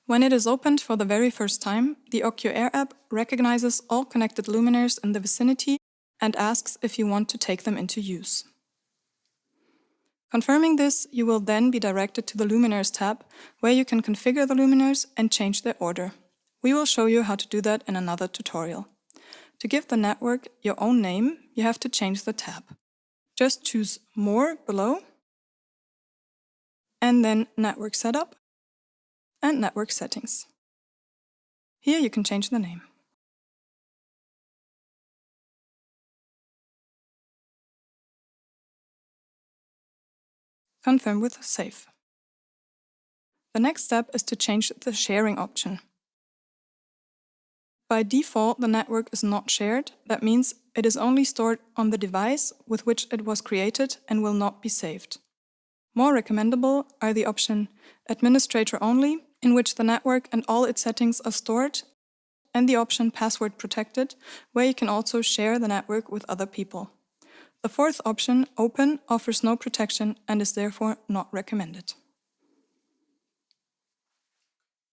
When it is opened for the very first time, the OcuAir app recognizes all connected luminaires in the vicinity and asks if you want to take them into use. Confirming this, you will then be directed to the Luminaires tab, where you can configure the luminaires and change their order. We will show you how to do that in another tutorial. To give the network your own name, you have to change the tab. Just choose More below, and then Network Setup and Network Settings. Here you can change the name. Confirm with Save. The next step is to change the sharing option. By default, the network is not shared. That means it is only stored on the device with which it was created and will not be saved. More recommendable are the option Administrator Only, in which the network and all its settings are stored, and the option Password Protected, where you can also share the network with other people. The fourth option, Open, offers no protection and is therefore not recommended.